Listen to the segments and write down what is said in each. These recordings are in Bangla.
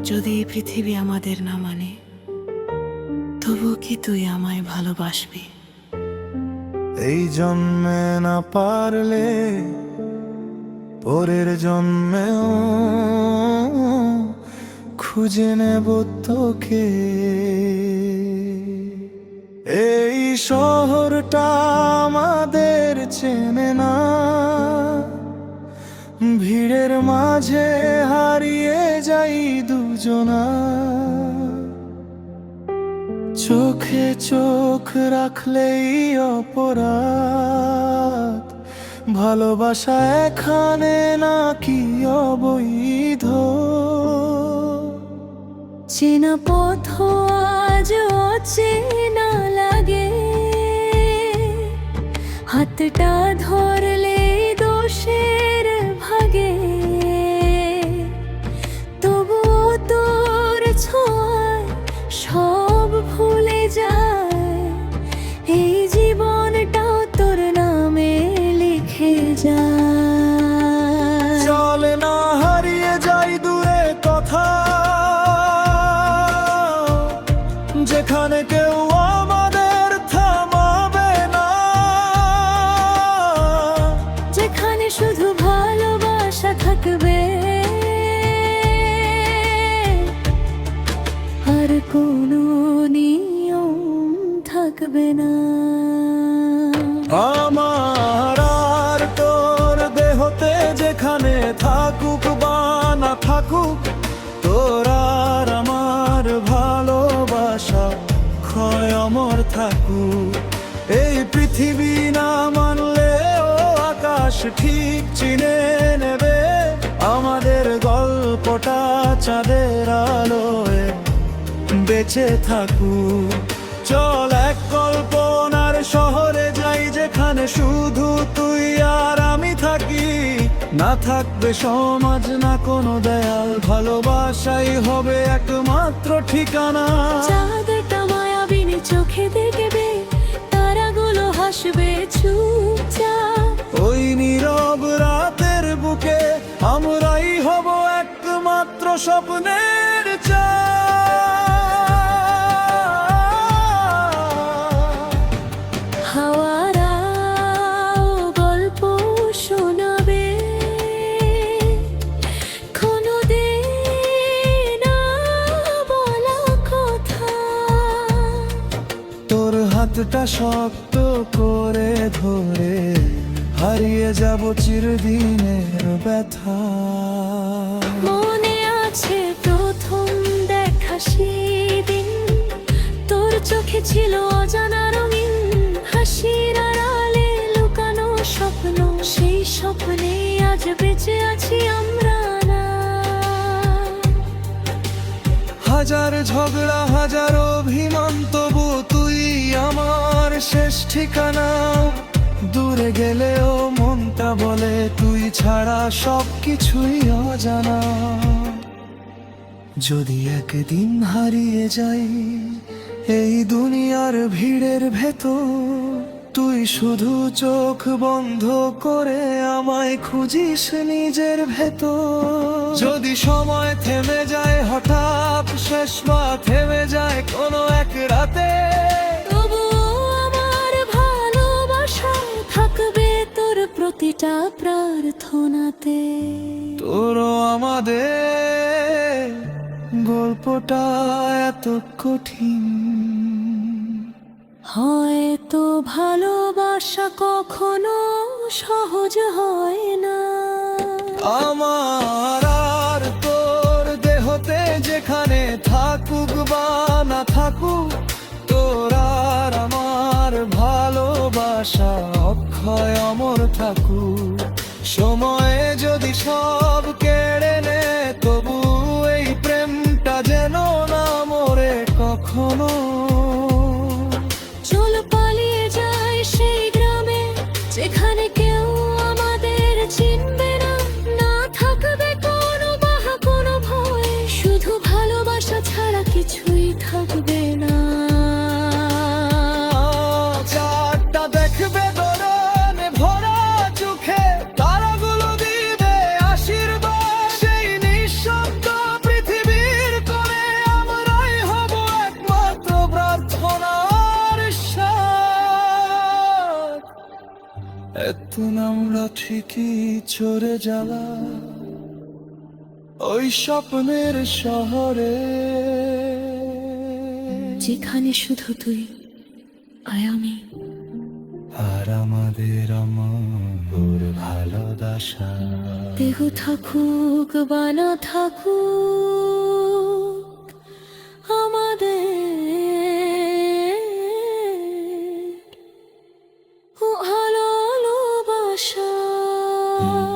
যদি এই পৃথিবী আমাদের না মানে, তবু কি তুই আমায় ভালোবাসবি? এই জন্মে না পারলে পরের জন্মেও খুঁজে নেব তোকে। এই শহরটা আমাদের চেনে না, ভিড়ের মাঝে হারিয়ে যাই দুজনা। চোখে চোখ রাখলেই অপরাধ, ভালোবাসা এখানে নাকি অবৈধ। চেনা পথ আজ অচেনা লাগে, হাতটা ধরলে দোষের ভাগে। তবুও তোর ছোঁয়ায় সব ভুলে যায়, এই জীবনটাও তোর নামে লিখে যায়। চলে না হারিয়ে যাই দূরে কথা, যেখানে কেউ আমাদের থামাবে না, যেখানে শুধু ভালোবাসা থাকবে আর কোনো নিয়ম থাকবে না। আমার আর তোর দেহতে যেখানে থাকুক বা না থাকুক, তোর আর আমার ভালোবাসা ক্ষয় অমর থাকুক। এই পৃথিবী না মানলেও আকাশ ঠিক চিনে নেবে আমাদের গল্পটা চাঁদের আলোয় বেঁচে থাকুক। চল এক কল্পনার শহরে যাই, যেখানে শুধু তুই আর আমি থাকি। না থাকবে সমাজ না কোনো দেয়াল, ভালোবাসাই হবে একমাত্র ঠিকানা। চাঁদটা মায়াবিনী চোখে দেখবে, তারাগুলো হাসবে চুপচাপ। ওই নীরব রাতের বুকে আমরাই হব একমাত্র স্বপ্নের হাওয়ারাও গল্প শোনাবে, কোনোদিন না বলা কথা। তোর হাতটা শক্ত করে ধরে হারিয়ে যাব চিরদিনের ব্যথা। মনে আছে প্রথম দেখা সেদিন, তোর চোখে ছিল অজানা রঙিন হাসির আড়ালে লুকানো স্বপ্ন। সেই স্বপ্নে আজ বেঁচে আছি আমরা না। হাজার ঝগড়া হাজার অভিমান, তবু তুই আমার শেষ ঠিকানা। দূরে গেলেও মনটা বলে তুই ছাড়া সব কিছুই অজানা। যদি একদিন হারিয়ে যাই এই দুনিয়ার ভিড়ের ভেতর, তুই শুধু চোখ বন্ধ করে আমায় খুঁজিস নিজের ভেতর। যদি সময় থেমে যায় হঠাৎ, শেষ বা থেমে যায় কোনো এক রাতে, তবুও আমার ভালোবাসা থাকবে তোর প্রতিটা প্রার্থনাতে। তোরও আমাদের গল্পটা এত কঠিন, হয়তো ভালোবাসা কখনো সহজ হয় না। আমার আর তোর দেহতে যেখানে থাকুক বা না থাকুক, তোর আর আমার ভালোবাসা অক্ষয় অমর থাকুক। সময়ে যদি সব কেড়ে নে, তবু এই প্রেমটা যেন না মরে কখনো। চল পালিয়ে যাই সেই গ্রামে, যেখানে কেউ আমাদের চিনবে না। না থাকবে কোনো বাহা কোনো ভয়, শুধু ভালোবাসা ছাড়া কিছুই থাকবে না। চারটা দেখবে দরনে ভরা চোখে, তারাগুলো দিবে আশীর্বাদ। সেই নিঃশব্দ পৃথিবীর এখন আমরা ঠিকই চড়ে জ্বালা ওই স্বপ্নের শহরে, যেখানে শুধু তুই আর আমি। আর আমাদের অমর ভালোবাসা। দেহ থাকুক বা না থাকুক আমাদের ভালোবাসা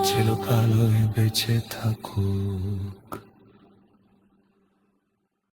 চিরকালই বেঁচে থাকুক।